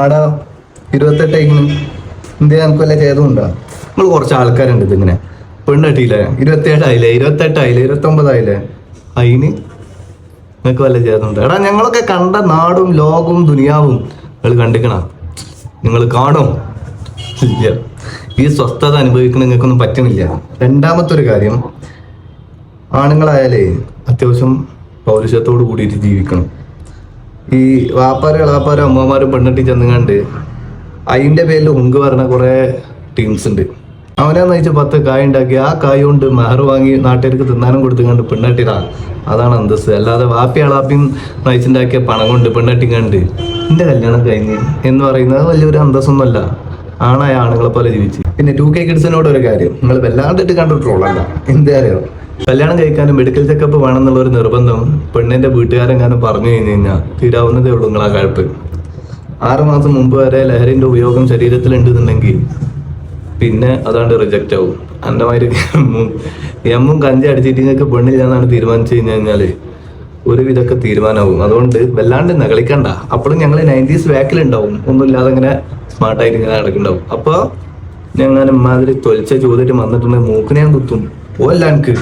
ആടാ 28 ഇന്ത്യ നമുക്ക് വല്ല ചെയ്തുകൊണ്ടാ. നമ്മൾ കുറച്ച് ആൾക്കാരുണ്ട് ഇതിങ്ങനെ പെണ്ണെട്ടിയില്ലേ, 27 ആയില്ലേ, 28 ആയില്ലേ, 29 ആയില്ലേ, അതിന് നിങ്ങൾക്ക് വല്ല ചെയ്തുണ്ട്. എടാ ഞങ്ങളൊക്കെ കണ്ട നാടും ലോകവും ദുനിയാവും നിങ്ങൾ കണ്ടിക്കണ, നിങ്ങൾ കാണും ഇല്ല. ഈ സ്വസ്ഥത അനുഭവിക്കുന്ന നിങ്ങൾക്കൊന്നും പറ്റുന്നില്ല. രണ്ടാമത്തെ ഒരു കാര്യം, ആണുങ്ങളായാലേ അത്യാവശ്യം പൗരുഷത്തോട് കൂടിയിട്ട് ജീവിക്കണം. ഈ വാപ്പാരും ഇളാപ്പാരും അമ്മമാരും പെണ്ണെട്ടി ചെന്നുങ്ങാണ്ട് അതിൻ്റെ പേരിൽ ഉങ്ക് പറഞ്ഞ കുറേ ടീംസ് ഉണ്ട്. അവനെ നയിച്ച് 10 കായ് ഉണ്ടാക്കി ആ കായ് കൊണ്ട് മെഹർ വാങ്ങി നാട്ടുകാർക്ക് തിന്നാനും കൊടുത്തുകൊണ്ട് പെണ്ണെട്ടിടാ, അതാണ് അന്തസ്. അല്ലാതെ വാപ്പി അളാപ്പിയും നയിച്ചുണ്ടാക്കിയ പണം കൊണ്ട് പെണ്ണെട്ടിങ്ങാണ്ട് എൻ്റെ കല്യാണം കഴിഞ്ഞ് എന്ന് പറയുന്നത് വലിയൊരു അന്തസ്സൊന്നുമല്ല. ആണായ ആണുങ്ങളെ പോലെ ജീവിച്ച്. പിന്നെ 2K കിഡ്സിനോട് ഒരു കാര്യം, നിങ്ങൾ വല്ലാണ്ടിട്ട് കണ്ടിട്ടുള്ളല്ല. എന്താ അറിയോ, കല്യാണം കഴിക്കാനും മെഡിക്കൽ ചെക്കപ്പ് വേണമെന്നുള്ള ഒരു നിർബന്ധം പെണ്ണിന്റെ വീട്ടുകാരെങ്ങാനും പറഞ്ഞു കഴിഞ്ഞു കഴിഞ്ഞാൽ തീരാവുന്നതേ ഉള്ളൂ നിങ്ങളാ കഴുപ്പ്. 6 മാസം മുമ്പ് വരെ ലഹരിന്റെ ഉപയോഗം ശരീരത്തിൽ ഉണ്ടെന്നുണ്ടെങ്കിൽ പിന്നെ അതാണ്ട് റിജക്റ്റ് ആവും. എൻ്റെ മാതിരി എമ്മും കഞ്ചി അടിച്ചിട്ട് നിങ്ങൾക്ക് പെണ്ണില്ലാന്നാണ് തീരുമാനിച്ചു കഴിഞ്ഞാല് ഒരുവിധമൊക്കെ തീരുമാനമാവും. അതുകൊണ്ട് വല്ലാണ്ട് നകളിക്കണ്ട. അപ്പോഴും ഞങ്ങൾ 90s ബാക്കിലുണ്ടാവും, ഒന്നുമില്ലാതെ ഇങ്ങനെ സ്മാർട്ടായിട്ട് ഇങ്ങനെ നടക്കുന്നുണ്ടാവും. അപ്പോൾ ഞങ്ങൾ മാതിരി തൊലിച്ച ചോദ്യം വന്നിട്ടുണ്ടെങ്കിൽ മൂക്കിനെ ഞാൻ കുത്തും. പോല്ല എനിക്ക്.